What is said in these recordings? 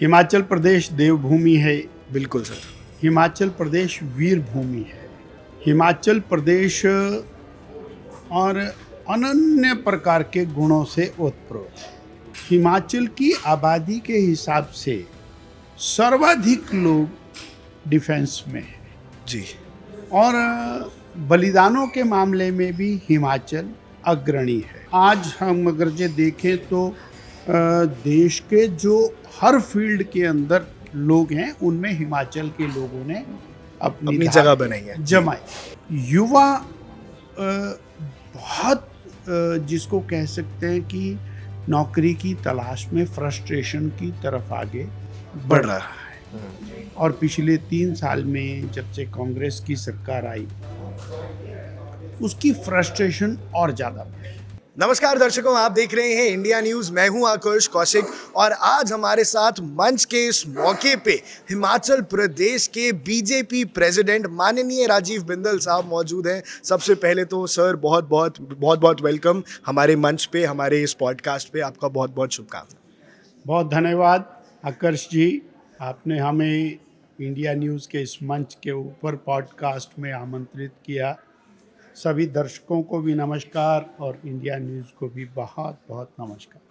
हिमाचल प्रदेश देवभूमि है। बिल्कुल सर। हिमाचल प्रदेश वीर भूमि है। हिमाचल प्रदेश और अनन्य प्रकार के गुणों से ओतप्रोत है। हिमाचल की आबादी के हिसाब से सर्वाधिक लोग डिफेंस में हैं जी। और बलिदानों के मामले में भी हिमाचल अग्रणी है। आज हम अगर जे देखें तो देश के जो हर फील्ड के अंदर लोग हैं उनमें हिमाचल के लोगों ने अपनी जगह बनाई है, जमाई। युवा बहुत जिसको कह सकते हैं कि नौकरी की तलाश में फ्रस्ट्रेशन की तरफ आगे बढ़ रहा है। और पिछले 3 साल में जब से कांग्रेस की सरकार आई उसकी फ्रस्ट्रेशन और ज़्यादा बढ़ी। नमस्कार दर्शकों, आप देख रहे हैं इंडिया न्यूज़। मैं हूं आकर्ष कौशिक और आज हमारे साथ मंच के इस मौके पे हिमाचल प्रदेश के बीजेपी प्रेसिडेंट माननीय राजीव बिंदल साहब मौजूद हैं। सबसे पहले तो सर बहुत बहुत वेलकम हमारे मंच पे, हमारे इस पॉडकास्ट पे। आपका बहुत बहुत शुभकामनाएं। बहुत धन्यवाद आकर्ष जी, आपने हमें इंडिया न्यूज़ के इस मंच के ऊपर पॉडकास्ट में आमंत्रित किया। सभी दर्शकों को भी नमस्कार और इंडिया न्यूज़ को भी बहुत बहुत नमस्कार।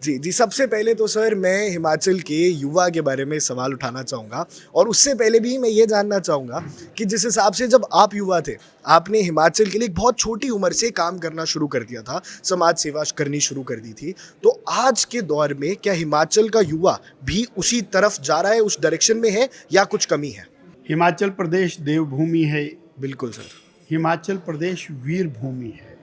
जी, सबसे पहले तो सर मैं हिमाचल के युवा के बारे में सवाल उठाना चाहूँगा और उससे पहले भी मैं ये जानना चाहूँगा कि जिस हिसाब से जब आप युवा थे, आपने हिमाचल के लिए एक बहुत छोटी उम्र से काम करना शुरू कर दिया था, समाज सेवा करनी शुरू कर दी थी, तो आज के दौर में क्या हिमाचल का युवा भी उसी तरफ जा रहा है, उस डायरेक्शन में है या कुछ कमी है? हिमाचल प्रदेश देवभूमि है। बिल्कुल सर। हिमाचल प्रदेश वीर भूमि है।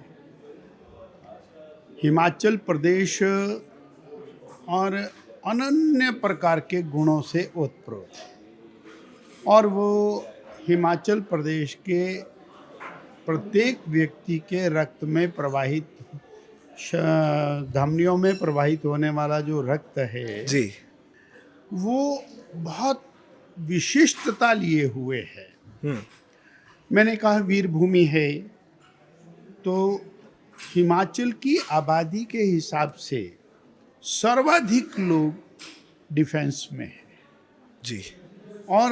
हिमाचल प्रदेश और अनन्य प्रकार के गुणों से ओतप्रोत है और वो हिमाचल प्रदेश के प्रत्येक व्यक्ति के रक्त में प्रवाहित धमनियों में प्रवाहित होने वाला जो रक्त है जी, वो बहुत विशिष्टता लिए हुए है। मैंने कहा वीर भूमि है, तो हिमाचल की आबादी के हिसाब से सर्वाधिक लोग डिफेंस में हैं जी, और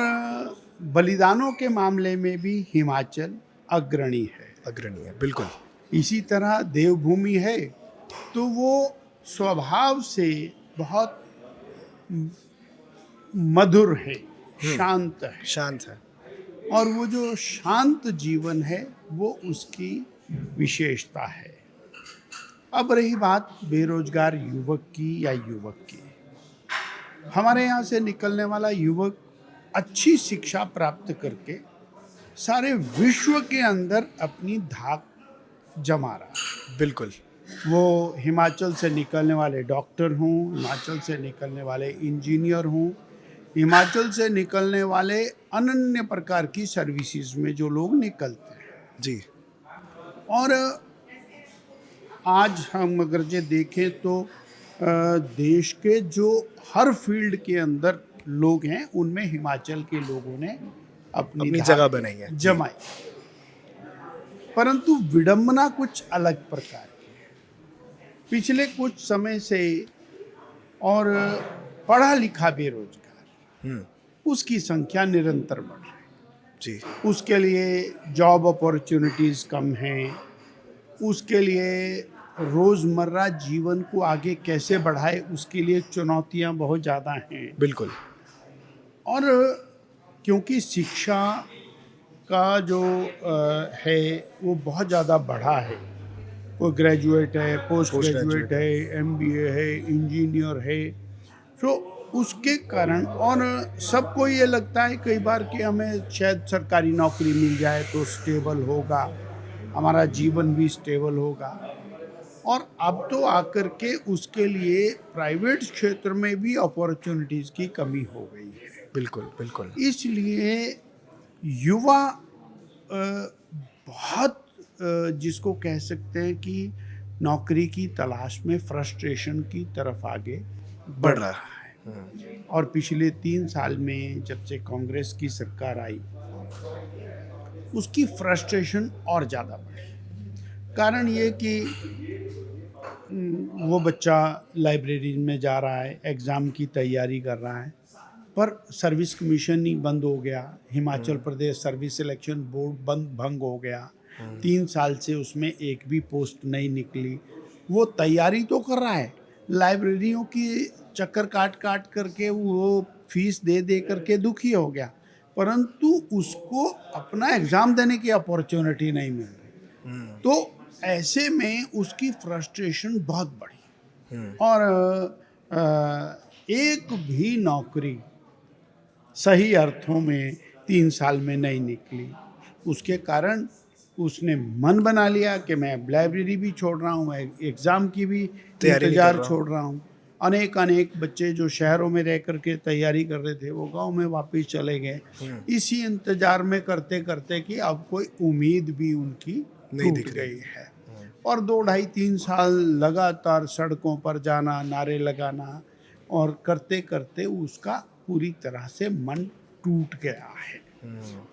बलिदानों के मामले में भी हिमाचल अग्रणी है। बिल्कुल। इसी तरह देवभूमि है, तो वो स्वभाव से बहुत मधुर है, शांत है और वो जो शांत जीवन है वो उसकी विशेषता है। अब रही बात बेरोजगार युवक की, हमारे यहाँ से निकलने वाला युवक अच्छी शिक्षा प्राप्त करके सारे विश्व के अंदर अपनी धाक जमा रहा है। बिल्कुल। वो हिमाचल से निकलने वाले डॉक्टर हों, हिमाचल से निकलने वाले इंजीनियर हों, हिमाचल से निकलने वाले अनन्य प्रकार की सर्विसेज में जो लोग निकलते हैं जी। और आज हम अगर जे देखें तो देश के जो हर फील्ड के अंदर लोग हैं उनमें हिमाचल के लोगों ने अपनी जगह बनाई है, जमाई। परंतु विडंबना कुछ अलग प्रकार की है। पिछले कुछ समय से और पढ़ा लिखा बेरोजगार उसकी संख्या निरंतर बढ़ रही है। जी। उसके लिए जॉब अपॉर्चुनिटीज कम हैं, उसके लिए रोजमर्रा जीवन को आगे कैसे बढ़ाए उसके लिए चुनौतियां बहुत ज़्यादा हैं। बिल्कुल। और क्योंकि शिक्षा का जो है वो बहुत ज़्यादा बढ़ा है, कोई ग्रेजुएट है, पोस्ट ग्रेजुएट है, MBA है, इंजीनियर है, तो उसके कारण और सबको ये लगता है कई बार कि हमें शायद सरकारी नौकरी मिल जाए तो स्टेबल होगा, हमारा जीवन भी स्टेबल होगा। और अब तो आकर के उसके लिए प्राइवेट क्षेत्र में भी अपॉर्चुनिटीज़ की कमी हो गई है। बिल्कुल। इसलिए युवा बहुत जिसको कह सकते हैं कि नौकरी की तलाश में फ्रस्ट्रेशन की तरफ आगे बढ़ रहा है। और पिछले 3 साल में जब से कांग्रेस की सरकार आई उसकी फ्रस्ट्रेशन और ज़्यादा बढ़ी। कारण ये कि वो बच्चा लाइब्रेरी में जा रहा है, एग्ज़ाम की तैयारी कर रहा है, पर सर्विस कमीशन ही बंद हो गया, Himachal Pradesh service selection board भंग हो गया, 3 साल से उसमें एक भी पोस्ट नहीं निकली। वो तैयारी तो कर रहा है, लाइब्रेरियों की चक्कर काट काट करके वो फीस दे दे करके दुखी हो गया, परंतु उसको अपना एग्ज़ाम देने की अपॉर्चुनिटी नहीं मिल रही। तो ऐसे में उसकी फ्रस्ट्रेशन बहुत बढ़ी और एक भी नौकरी सही अर्थों में 3 साल में नहीं निकली। उसके कारण उसने मन बना लिया कि मैं अब लाइब्रेरी भी छोड़ रहा हूँ, मैं एग्ज़ाम की भी तैयारी नहीं कर इंतज़ार रहा हूँ। छोड़ रहा हूँ। अनेक बच्चे जो शहरों में रह करके तैयारी कर रहे थे वो गांव में वापस चले गए, इसी इंतज़ार में करते करते कि अब कोई उम्मीद भी उनकी नहीं टूट दिख रही। गई है। और 2 ढाई 3 साल लगातार सड़कों पर जाना, नारे लगाना और करते करते उसका पूरी तरह से मन टूट गया है।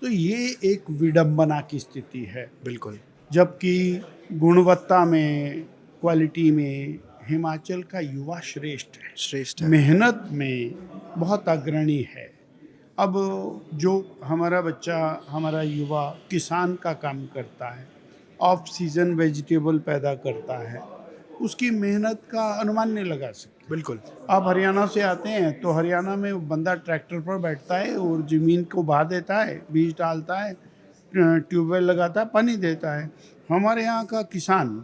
तो ये एक विडंबना की स्थिति है। बिल्कुल। जबकि गुणवत्ता में, क्वालिटी में हिमाचल का युवा श्रेष्ठ है, श्रेष्ठ है। मेहनत में बहुत अग्रणी है। अब जो हमारा बच्चा, हमारा युवा किसान का काम करता है, ऑफ सीजन वेजिटेबल पैदा करता है, उसकी मेहनत का अनुमान नहीं लगा सकते। बिल्कुल। आप हरियाणा से आते हैं तो हरियाणा में बंदा ट्रैक्टर पर बैठता है और ज़मीन को बहा देता है, बीज डालता है, ट्यूबवेल लगाता है, पानी देता है। हमारे यहाँ का किसान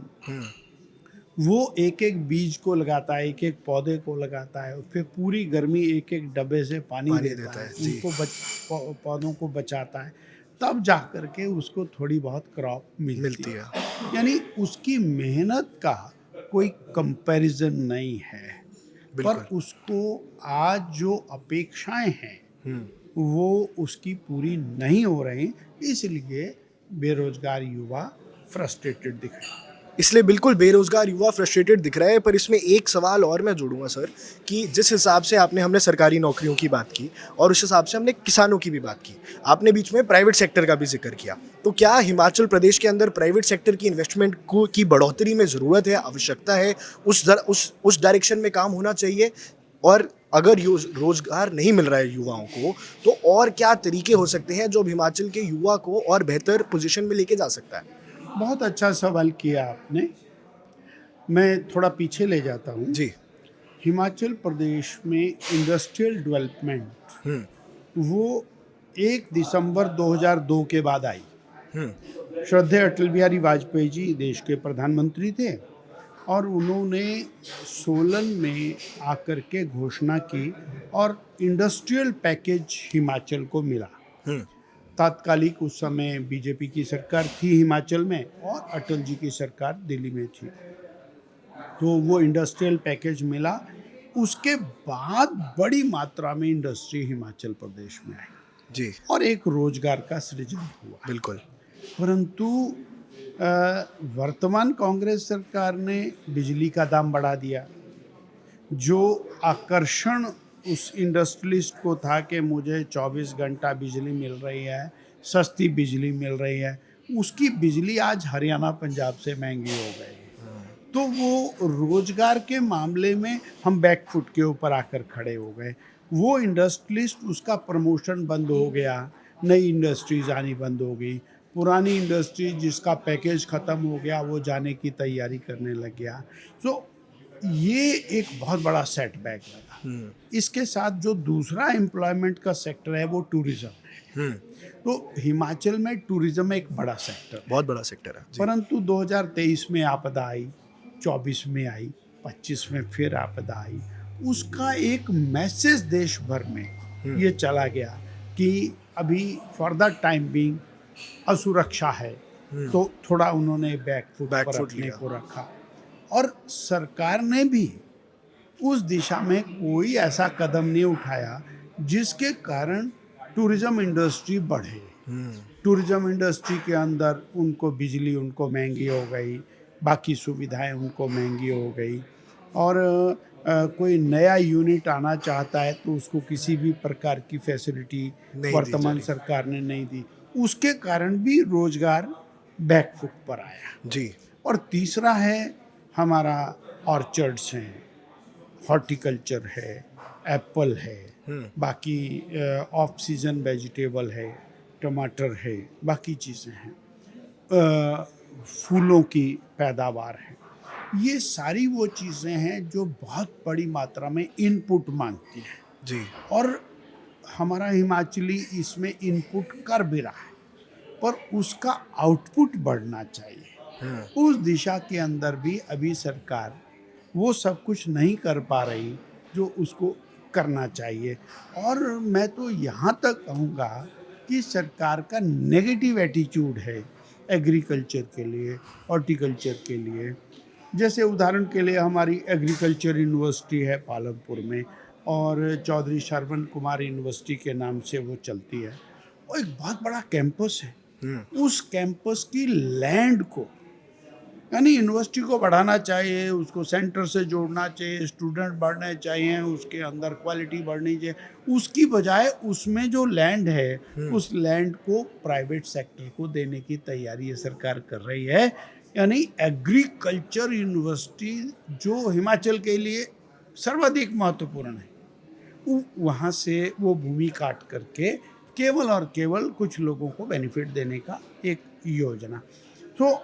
वो एक एक बीज को लगाता है, एक एक पौधे को लगाता है, फिर पूरी गर्मी एक एक डब्बे से पानी देता है, जी। उनको पौधों को बचाता है, तब जा कर के उसको थोड़ी बहुत क्रॉप मिलती है। यानी उसकी मेहनत का कोई कंपैरिजन नहीं है, पर बिल्कुल। उसको आज जो अपेक्षाएं हैं वो उसकी पूरी नहीं हो रही, इसलिए बेरोजगार युवा फ्रस्ट्रेटेड दिख रहे हैं। इसलिए बिल्कुल बेरोजगार युवा फ्रस्ट्रेटेड दिख रहा है। पर इसमें एक सवाल और मैं जोड़ूंगा सर, कि जिस हिसाब से हमने सरकारी नौकरियों की बात की और उस हिसाब से हमने किसानों की भी बात की, आपने बीच में प्राइवेट सेक्टर का भी जिक्र किया, तो क्या हिमाचल प्रदेश के अंदर प्राइवेट सेक्टर की इन्वेस्टमेंट को की बढ़ोतरी में ज़रूरत है, आवश्यकता है, उस डायरेक्शन में काम होना चाहिए? और अगर रोजगार नहीं मिल रहा है युवाओं को, तो और क्या तरीके हो सकते हैं जो हिमाचल के युवा को और बेहतर पोजीशन में लेके जा सकता है? बहुत अच्छा सवाल किया आपने। मैं थोड़ा पीछे ले जाता हूँ। जी। हिमाचल प्रदेश में इंडस्ट्रियल डेवलपमेंट वो 1 दिसंबर 2002 के बाद आई। श्रद्धेय अटल बिहारी वाजपेयी जी देश के प्रधानमंत्री थे और उन्होंने सोलन में आकर के घोषणा की और इंडस्ट्रियल पैकेज हिमाचल को मिला। तात्कालिक उस समय बीजेपी की सरकार थी हिमाचल में और अटल जी की सरकार दिल्ली में थी, तो वो इंडस्ट्रियल पैकेज मिला। उसके बाद बड़ी मात्रा में इंडस्ट्री हिमाचल प्रदेश में आई जी। और एक रोजगार का सृजन हुआ। बिल्कुल। परंतु वर्तमान कांग्रेस सरकार ने बिजली का दाम बढ़ा दिया। जो आकर्षण उस इंडस्ट्रियलिस्ट को था कि मुझे 24 घंटा बिजली मिल रही है, सस्ती बिजली मिल रही है, उसकी बिजली आज हरियाणा पंजाब से महंगी हो गई। तो वो रोजगार के मामले में हम बैकफुट के ऊपर आकर खड़े हो गए। वो इंडस्ट्रियलिस्ट, उसका प्रमोशन बंद हो गया, नई इंडस्ट्रीज आनी बंद हो गई, पुरानी इंडस्ट्री जिसका पैकेज ख़त्म हो गया वो जाने की तैयारी करने लग गया। तो ये एक बहुत बड़ा सेटबैक लगा। इसके साथ जो दूसरा एम्प्लॉयमेंट का सेक्टर है वो टूरिज़्म है। तो हिमाचल में टूरिज़्म एक बड़ा सेक्टर है, बहुत बड़ा सेक्टर है। परंतु 2023 में आपदा आई, 24 में आई, 25 में फिर आपदा आई। उसका एक मैसेज देश भर में ये चला गया कि अभी फॉर द टाइम बीइंग असुरक्षा है, तो थोड़ा उन्होंने बैकफुट पर अपने को रखा और सरकार ने भी उस दिशा में कोई ऐसा कदम नहीं उठाया जिसके कारण टूरिज़्म इंडस्ट्री बढ़े। टूरिज़्म इंडस्ट्री के अंदर उनको बिजली उनको महंगी हो गई, बाकी सुविधाएं उनको महंगी हो गई और कोई नया यूनिट आना चाहता है तो उसको किसी भी प्रकार की फैसिलिटी वर्तमान सरकार ने नहीं दी। उसके कारण भी रोजगार बैकफुट पर आया जी। और तीसरा है हमारा ऑर्चर्ड्स हैं, हॉर्टिकल्चर है, एप्पल है, बाकी ऑफ सीजन वेजिटेबल है, टमाटर है, बाकी चीज़ें हैं, फूलों की पैदावार है। ये सारी वो चीज़ें हैं जो बहुत बड़ी मात्रा में इनपुट मांगती हैं, जी। और हमारा हिमाचली इसमें इनपुट कर भी रहा है, पर उसका आउटपुट बढ़ना चाहिए। उस दिशा के अंदर भी अभी सरकार वो सब कुछ नहीं कर पा रही जो उसको करना चाहिए। और मैं तो यहाँ तक कहूँगा कि सरकार का नेगेटिव एटीट्यूड है एग्रीकल्चर के लिए, हॉर्टिकल्चर के लिए। जैसे उदाहरण के लिए हमारी एग्रीकल्चर यूनिवर्सिटी है पालमपुर में, और चौधरी श्रवण कुमार यूनिवर्सिटी के नाम से वो चलती है। वो एक बहुत बड़ा कैंपस है। उस कैंपस की लैंड को, यानी यूनिवर्सिटी को बढ़ाना चाहिए, उसको सेंटर से जोड़ना चाहिए, स्टूडेंट बढ़ने चाहिए, उसके अंदर क्वालिटी बढ़नी चाहिए, उसकी बजाय उसमें जो लैंड है उस लैंड को प्राइवेट सेक्टर को देने की तैयारी ये सरकार कर रही है। यानी एग्रीकल्चर यूनिवर्सिटी जो हिमाचल के लिए सर्वाधिक महत्वपूर्ण है, वहाँ से वो भूमि काट करके केवल और केवल कुछ लोगों को बेनिफिट देने का एक योजना। तो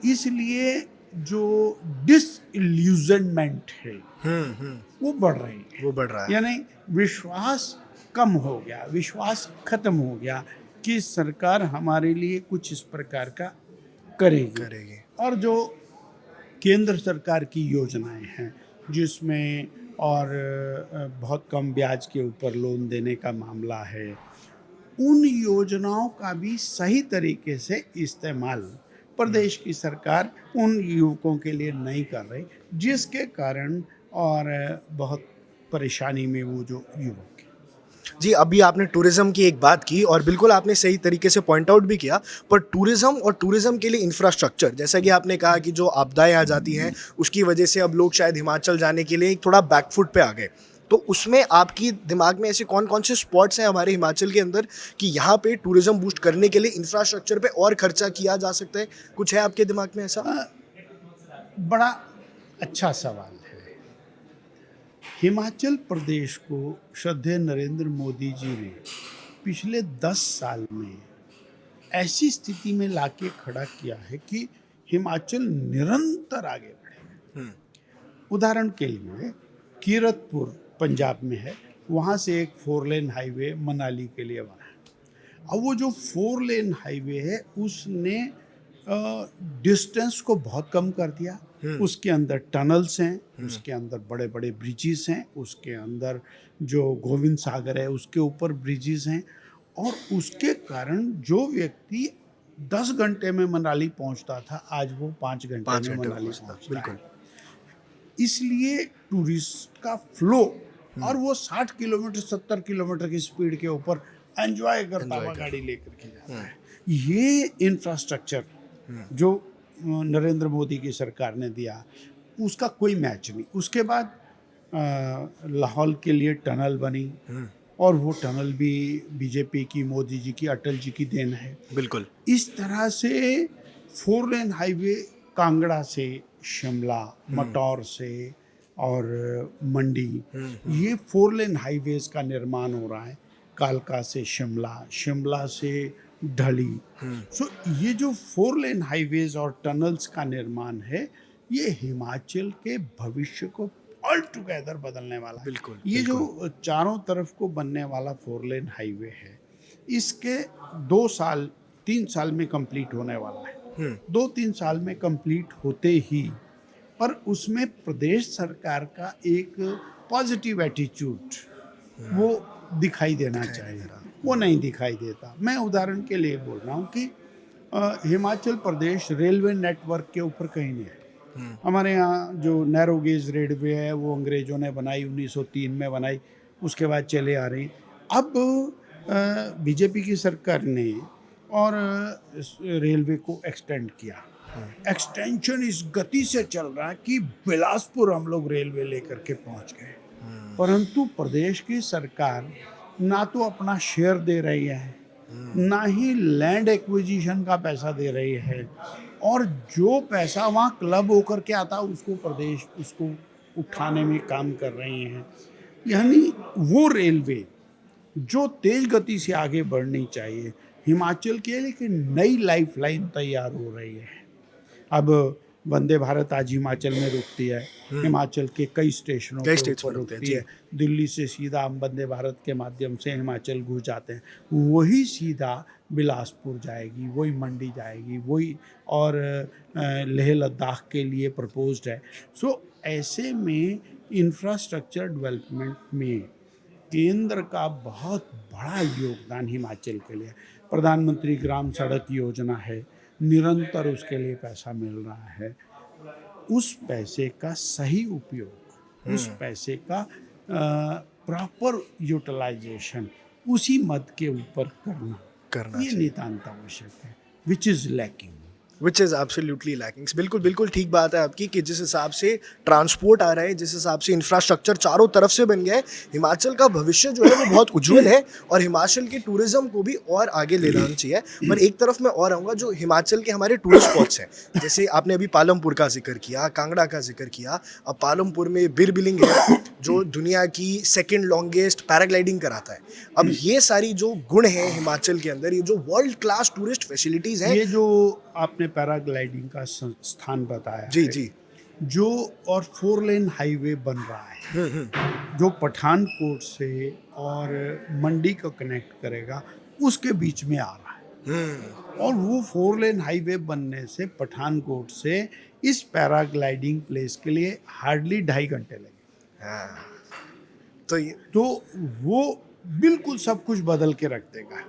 इसलिए जो डिसइल्यूजनमेंट है वो बढ़ रही है, वो बढ़ रहा है। यानी विश्वास कम हो गया, विश्वास खत्म हो गया कि सरकार हमारे लिए कुछ इस प्रकार का करेगी। और जो केंद्र सरकार की योजनाएं हैं जिसमें और बहुत कम ब्याज के ऊपर लोन देने का मामला है, उन योजनाओं का भी सही तरीके से इस्तेमाल प्रदेश की सरकार उन युवकों के लिए नहीं कर रही, जिसके कारण और बहुत परेशानी में वो जो युवक है। जी, अभी आपने टूरिज्म की एक बात की और बिल्कुल आपने सही तरीके से पॉइंट आउट भी किया, पर टूरिज्म और टूरिज्म के लिए इंफ्रास्ट्रक्चर, जैसा कि आपने कहा कि जो आपदाएं आ जाती हैं उसकी वजह से अब लोग शायद हिमाचल जाने के लिए थोड़ा बैकफुट पे आ गए, तो उसमें आपकी दिमाग में ऐसे कौन कौन से स्पॉट्स हैं हमारे हिमाचल के अंदर कि यहाँ पे टूरिज्म बूस्ट करने के लिए इंफ्रास्ट्रक्चर पे और खर्चा किया जा सकता है? कुछ है आपके दिमाग में ऐसा? बड़ा अच्छा सवाल है। हिमाचल प्रदेश को श्रद्धेय नरेंद्र मोदी जी ने पिछले 10 साल में ऐसी स्थिति में लाके खड़ा किया है कि हिमाचल निरंतर आगे बढ़े। उदाहरण के लिए कीरतपुर पंजाब में है, वहाँ से एक 4 लेन हाईवे मनाली के लिए बना है। अब वो जो 4 लेन हाईवे है उसने डिस्टेंस को बहुत कम कर दिया। उसके अंदर टनल्स हैं, उसके अंदर बड़े बड़े ब्रिजेस हैं, उसके अंदर जो गोविंद सागर है उसके ऊपर ब्रिजेस हैं, और उसके कारण जो व्यक्ति 10 घंटे में मनाली पहुंचता था आज वो 5 घंटे में मनाली पहुंचता है। इसलिए टूरिस्ट का फ्लो, और वो 60 किलोमीटर 70 किलोमीटर की स्पीड के ऊपर एंजॉय करता हुआ गाड़ी लेकर के जाता है। ये इंफ्रास्ट्रक्चर जो नरेंद्र मोदी की सरकार ने दिया उसका कोई मैच नहीं। उसके बाद लाहौल के लिए टनल बनी, और वो टनल भी बीजेपी की, मोदी जी की, अटल जी की देन है। बिल्कुल। इस तरह से 4 लेन हाईवे कांगड़ा से शिमला, मटौर से और मंडी, ये 4 लेन हाईवेज का निर्माण हो रहा है। कालका से शिमला, शिमला से ढली। सो ये जो 4 लेन हाईवेज और टनल्स का निर्माण है ये हिमाचल के भविष्य को ऑल टुगेदर बदलने वाला है। बिल्कुल। ये जो चारों तरफ को बनने वाला 4 लेन हाईवे है इसके 2 साल 3 साल में कंप्लीट होने वाला है। 2-3 साल में कंप्लीट होते ही, पर उसमें प्रदेश सरकार का एक पॉजिटिव एटीट्यूड वो दिखाई देना चाहिए, वो नहीं दिखाई देता। मैं उदाहरण के लिए बोल रहा हूँ कि हिमाचल प्रदेश रेलवे नेटवर्क के ऊपर कहीं नहीं है। हमारे यहाँ जो नैरो गेज रेलवे है वो अंग्रेज़ों ने बनाई, 1903 में बनाई, उसके बाद चले आ रही। अब बीजेपी की सरकार ने और रेलवे को एक्सटेंड किया। एक्सटेंशन इस गति से चल रहा है कि बिलासपुर हम लोग रेलवे लेकर के पहुंच गए। परंतु प्रदेश की सरकार ना तो अपना शेयर दे रही है, ना ही लैंड एक्विजिशन का पैसा दे रही है, और जो पैसा वहाँ क्लब होकर के आता उसको प्रदेश उसको उठाने में काम कर रही हैं। यानी वो रेलवे जो तेज गति से आगे बढ़नी चाहिए, हिमाचल के लिए एक नई लाइफलाइन तैयार हो रही है। अब वंदे भारत आज हिमाचल में रुकती है, हिमाचल के कई स्टेशनों कई के स्टेट्स में ऊपर रुकते हैं, रुकती जी। है। दिल्ली से सीधा हम वंदे भारत के माध्यम से हिमाचल घुस जाते हैं, वही सीधा बिलासपुर जाएगी, वही मंडी जाएगी, वही और लेह लद्दाख के लिए प्रपोज्ड है। सो ऐसे में इंफ्रास्ट्रक्चर डेवलपमेंट में केंद्र का बहुत बड़ा योगदान हिमाचल के लिए। प्रधानमंत्री ग्राम सड़क योजना है, निरंतर उसके लिए पैसा मिल रहा है। उस पैसे का सही उपयोग, उस पैसे का प्रॉपर यूटिलाइजेशन उसी मद के ऊपर करना ये चाहिए। नितांत आवश्यक है, which is lacking. Which is absolutely lacking. बिल्कुल बिल्कुल ठीक बात है आपकी कि जिस हिसाब से ट्रांसपोर्ट आ रहा है, जिस हिसाब से इंफ्रास्ट्रक्चर चारों तरफ से बन गया है, हिमाचल का भविष्य जो है वो बहुत उज्जवल है और हिमाचल के टूरिज्म को भी और आगे ले जाना चाहिए। पर एक तरफ मैं और आऊँगा, जो हिमाचल के हमारे टूरिस्ट स्पॉट्स हैं, जैसे आपने अभी पालमपुर का जिक्र किया, कांगड़ा का जिक्र किया। अब पालमपुर में बिरबिलिंग है जो दुनिया की सेकेंड लॉन्गेस्ट पैराग्लाइडिंग कराता है। अब ये सारी जो गुण हैं हिमाचल के अंदर, ये जो वर्ल्ड क्लास टूरिस्ट फैसिलिटीज़ हैं, ये जो आपने पैराग्लाइडिंग का स्थान बताया जी है, जी, जो और 4 लेन हाईवे बन रहा है जो पठानकोट से और मंडी को कनेक्ट करेगा, उसके बीच में आ रहा है। और वो 4 लेन हाईवे बनने से पठानकोट से इस पैराग्लाइडिंग प्लेस के लिए हार्डली 2.5 घंटे लगे। हाँ, तो ये तो वो बिल्कुल सब कुछ बदल के रख देगा।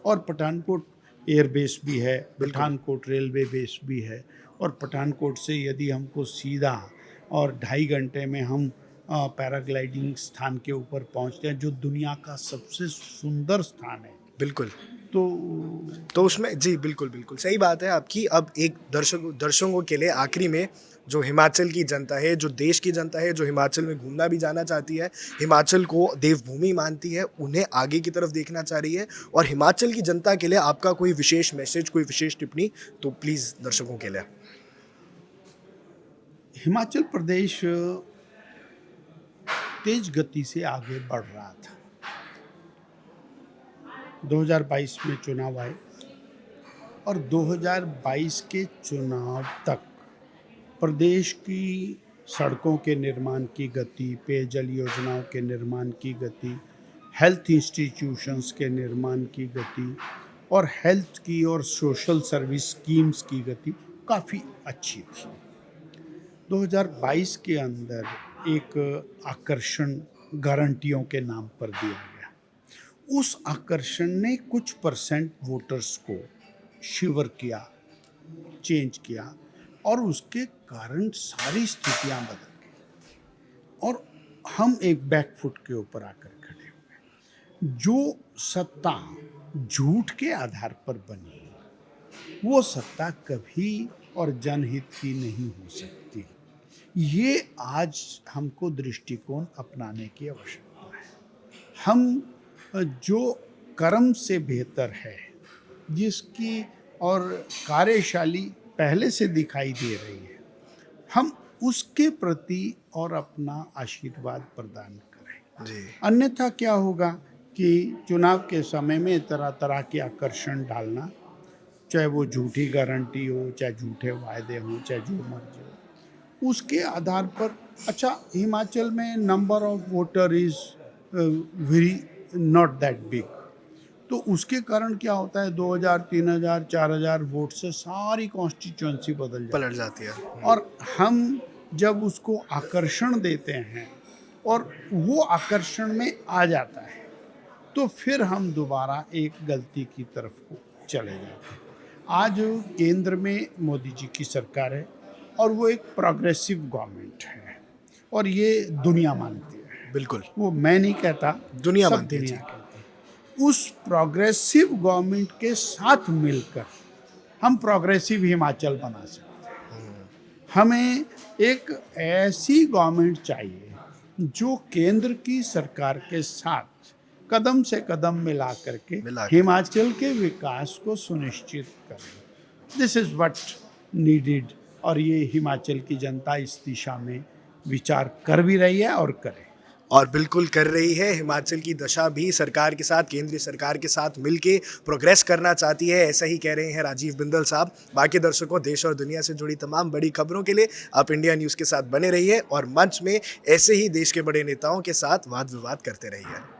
और पठानकोट एयरबेस भी है, पठानकोट रेलवे बेस भी है, और पठानकोट से यदि हमको सीधा और 2.5 घंटे में हम पैराग्लाइडिंग स्थान के ऊपर पहुंचते हैं, जो दुनिया का सबसे सुंदर स्थान है, बिल्कुल, तो उसमें जी बिल्कुल बिल्कुल सही बात है आपकी। अब एक दर्शकों के लिए आखिरी में, जो हिमाचल की जनता है, जो देश की जनता है, जो हिमाचल में घूमना भी जाना चाहती है, हिमाचल को देवभूमि मानती है, उन्हें आगे की तरफ देखना चाह रही है, और हिमाचल की जनता के लिए आपका कोई विशेष मैसेज, कोई विशेष टिप्पणी, तो प्लीज़ दर्शकों के लिए। हिमाचल प्रदेश तेज गति से आगे बढ़ रहा था। 2022 में चुनाव आए और 2022 के चुनाव तक प्रदेश की सड़कों के निर्माण की गति, पेयजल योजनाओं के निर्माण की गति, हेल्थ इंस्टीट्यूशंस के निर्माण की गति और हेल्थ की और सोशल सर्विस स्कीम्स की गति काफ़ी अच्छी थी। 2022 के अंदर एक आकर्षण गारंटियों के नाम पर दिया गया। उस आकर्षण ने कुछ परसेंट वोटर्स को शिवर किया, चेंज किया, और उसके कारण सारी स्थितियां बदल गई और हम एक बैकफुट के ऊपर आकर खड़े हुए। जो सत्ता झूठ के आधार पर बनी, वो सत्ता कभी और जनहित की नहीं हो सकती। ये आज हमको दृष्टिकोण अपनाने की आवश्यकता है। हम जो कर्म से बेहतर है, जिसकी और कार्यशाली पहले से दिखाई दे रही है, हम उसके प्रति और अपना आशीर्वाद प्रदान करें। जी, अन्यथा क्या होगा कि चुनाव के समय में तरह तरह के आकर्षण डालना, चाहे वो झूठी गारंटी हो, चाहे झूठे वायदे हों, चाहे जो मर्जी हो, उसके आधार पर अच्छा हिमाचल में number of voter is very not that big, तो उसके कारण क्या होता है 2000, 3000, 4000 वोट से सारी कॉन्स्टिट्यूंसी बदल जाती पलट जाती है। है। और हम जब उसको आकर्षण देते हैं और वो आकर्षण में आ जाता है, तो फिर हम दोबारा एक गलती की तरफ को चले जाते हैं। आज केंद्र में मोदी जी की सरकार है और वो एक प्रोग्रेसिव गवर्नमेंट है, और ये दुनिया मानती है। बिल्कुल, वो मैं नहीं कहता, दुनिया सब मानती है, दुनिया जी। कहती है। उस प्रोग्रेसिव गवर्नमेंट के साथ मिलकर हम प्रोग्रेसिव हिमाचल बना सकते हैं। हमें एक ऐसी गवर्नमेंट चाहिए जो केंद्र की सरकार के साथ कदम से कदम मिला करके हिमाचल के विकास को सुनिश्चित करे। दिस इज़ व्हाट नीडेड, और ये हिमाचल की जनता इस दिशा में विचार कर भी रही है और करे। और बिल्कुल कर रही है। हिमाचल की दशा भी सरकार के साथ, केंद्रीय सरकार के साथ मिलके प्रोग्रेस करना चाहती है, ऐसा ही कह रहे हैं राजीव बिंदल साहब। बाकी दर्शकों, देश और दुनिया से जुड़ी तमाम बड़ी खबरों के लिए आप इंडिया न्यूज़ के साथ बने रहिए और मंच में ऐसे ही देश के बड़े नेताओं के साथ वाद विवाद करते रहिए।